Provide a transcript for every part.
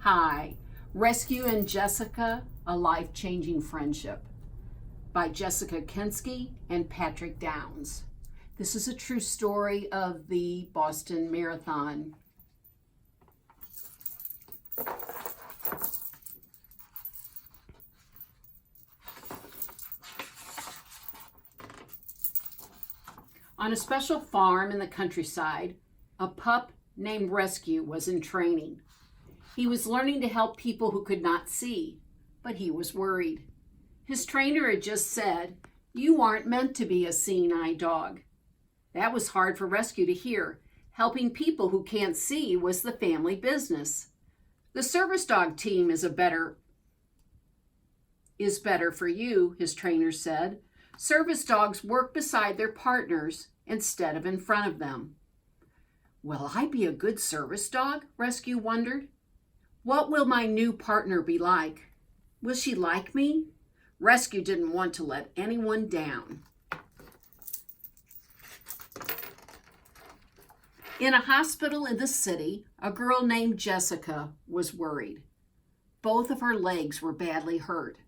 Hi, Rescue and Jessica, A Life-Changing Friendship by Jessica Kensky and Patrick Downs. This is a true story of the Boston Marathon. On a special farm in the countryside, a pup named Rescue was in training. He was learning to help people who could not see, but he was worried. His trainer had just said, "You aren't meant to be a seeing eye dog." That was hard for Rescue to hear. Helping people who can't see was the family business. The service dog team is better for you, his trainer said. Service dogs work beside their partners instead of in front of them. Will I be a good service dog? Rescue wondered. What will my new partner be like? Will she like me? Rescue didn't want to let anyone down. In a hospital in the city, a girl named Jessica was worried. Both of her legs were badly hurt.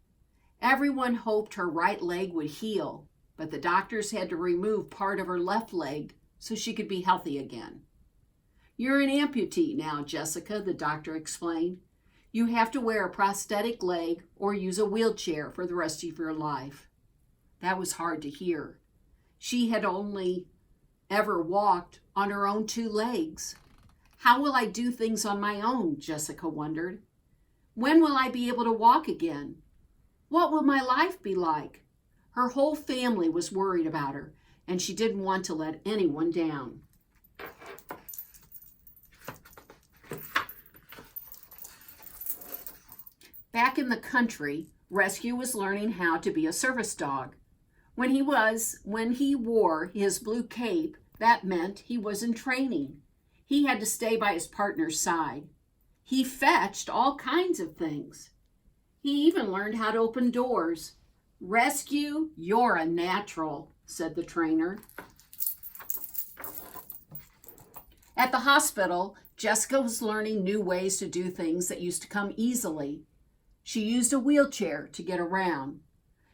Everyone hoped her right leg would heal, but the doctors had to remove part of her left leg so she could be healthy again. "You're an amputee now, Jessica," the doctor explained. "You have to wear a prosthetic leg or use a wheelchair for the rest of your life." That was hard to hear. She had only ever walked on her own two legs. How will I do things on my own? Jessica wondered. When will I be able to walk again? What will my life be like? Her whole family was worried about her, and she didn't want to let anyone down. Back in the country, Rescue was learning how to be a service dog. When he wore his blue cape, that meant he was in training. He had to stay by his partner's side. He fetched all kinds of things. He even learned how to open doors. "Rescue, you're a natural," said the trainer. At the hospital, Jessica was learning new ways to do things that used to come easily. She used a wheelchair to get around.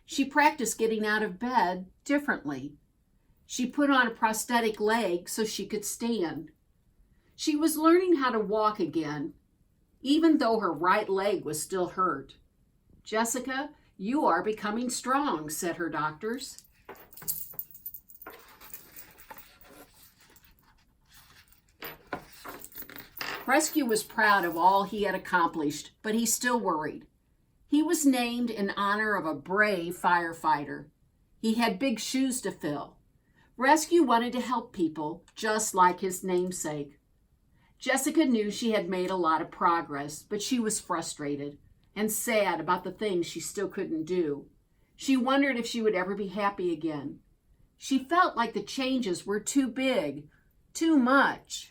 She practiced getting out of bed differently. She put on a prosthetic leg so she could stand. She was learning how to walk again, even though her right leg was still hurt. "Jessica, you are becoming strong," said her doctors. Rescue was proud of all he had accomplished, but he still worried. He was named in honor of a brave firefighter. He had big shoes to fill. Rescue wanted to help people, just like his namesake. Jessica knew she had made a lot of progress, but she was frustrated and sad about the things she still couldn't do. She wondered if she would ever be happy again. She felt like the changes were too big, too much.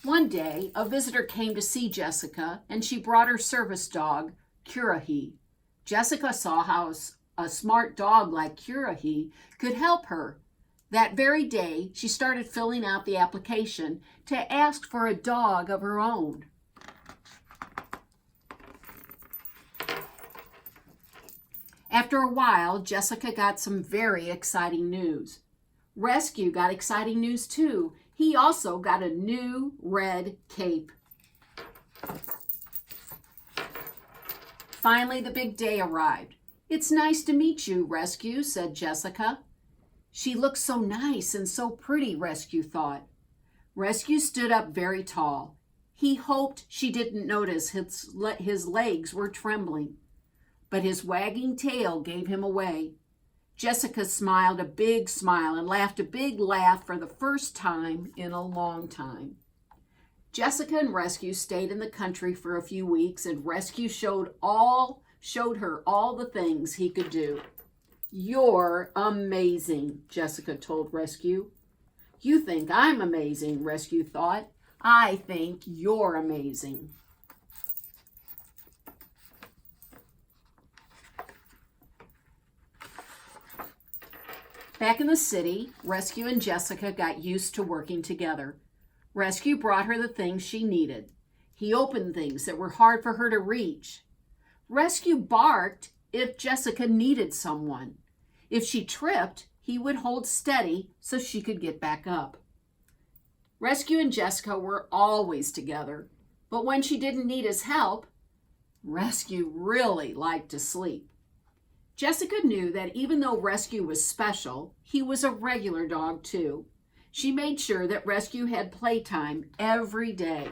One day, a visitor came to see Jessica, and she brought her service dog, Curahi. Jessica saw how a smart dog like Curahi could help her. That very day, she started filling out the application to ask for a dog of her own. After a while, Jessica got some very exciting news. Rescue got exciting news too. He also got a new red cape. Finally, the big day arrived. "It's nice to meet you, Rescue," said Jessica. She looked so nice and so pretty, Rescue thought. Rescue stood up very tall. He hoped she didn't notice his legs were trembling, but his wagging tail gave him away. Jessica smiled a big smile and laughed a big laugh for the first time in a long time. Jessica and Rescue stayed in the country for a few weeks, and Rescue showed her all the things he could do. "You're amazing," Jessica told Rescue. "You think I'm amazing," Rescue thought. "I think you're amazing." Back in the city, Rescue and Jessica got used to working together. Rescue brought her the things she needed. He opened things that were hard for her to reach. Rescue barked if Jessica needed someone. If she tripped, he would hold steady so she could get back up. Rescue and Jessica were always together, but when she didn't need his help, Rescue really liked to sleep. Jessica knew that even though Rescue was special, he was a regular dog too. She made sure that Rescue had playtime every day.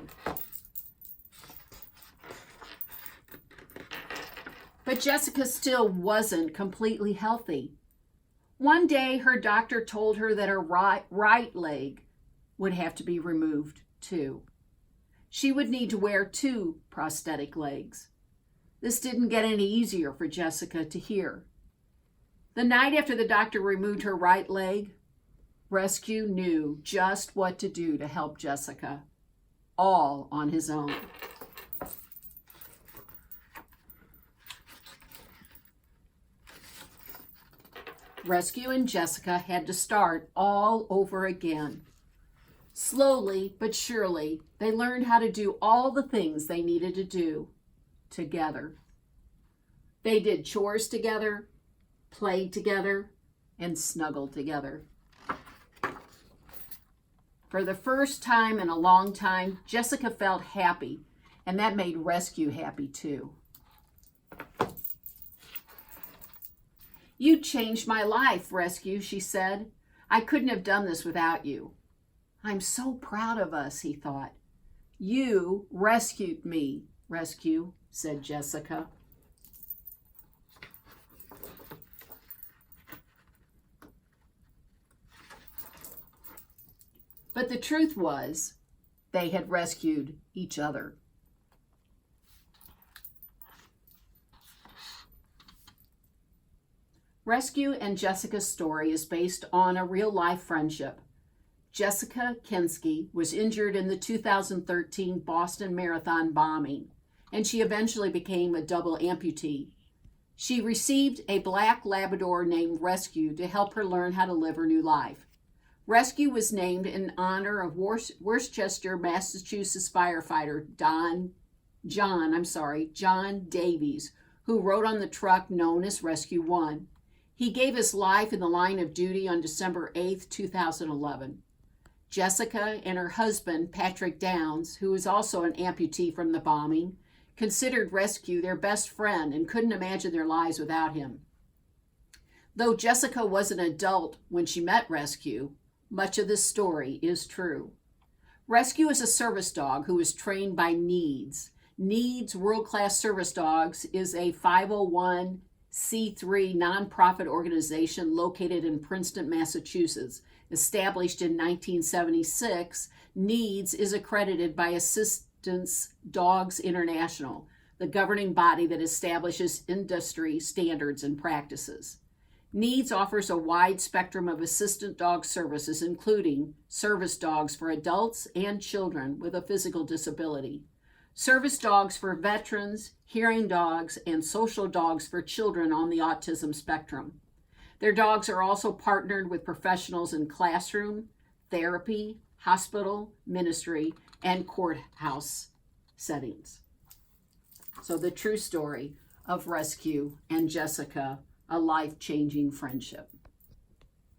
But Jessica still wasn't completely healthy. One day, her doctor told her that her right leg would have to be removed too. She would need to wear 2 prosthetic legs. This didn't get any easier for Jessica to hear. The night after the doctor removed her right leg, Rescue knew just what to do to help Jessica, all on his own. Rescue and Jessica had to start all over again. Slowly but surely, they learned how to do all the things they needed to do together. They did chores together, played together, and snuggled together. For the first time in a long time, Jessica felt happy, and that made Rescue happy too. "You changed my life, Rescue," she said. "I couldn't have done this without you." "I'm so proud of us," he thought. "You rescued me, Rescue," said Jessica. But the truth was, they had rescued each other. Rescue and Jessica's story is based on a real-life friendship. Jessica Kinsky was injured in the 2013 Boston Marathon bombing, and she eventually became a double amputee. She received a black Labrador named Rescue to help her learn how to live her new life. Rescue was named in honor of Worcester, Massachusetts firefighter John Davies, who rode on the truck known as Rescue 1. He gave his life in the line of duty on December 8, 2011. Jessica and her husband, Patrick Downs, who was also an amputee from the bombing, considered Rescue their best friend and couldn't imagine their lives without him. Though Jessica was an adult when she met Rescue, much of this story is true. Rescue is a service dog who is trained by Needs. Needs World Class Service Dogs is a 501c3 nonprofit organization located in Princeton, Massachusetts. Established in 1976, Needs is accredited by Assistance Dogs International, the governing body that establishes industry standards and practices. Needs offers a wide spectrum of assistant dog services, including service dogs for adults and children with a physical disability, service dogs for veterans, hearing dogs, and social dogs for children on the autism spectrum. Their dogs are also partnered with professionals in classroom, therapy, hospital, ministry, and courthouse settings. So the true story of Rescue and Jessica, a life-changing friendship.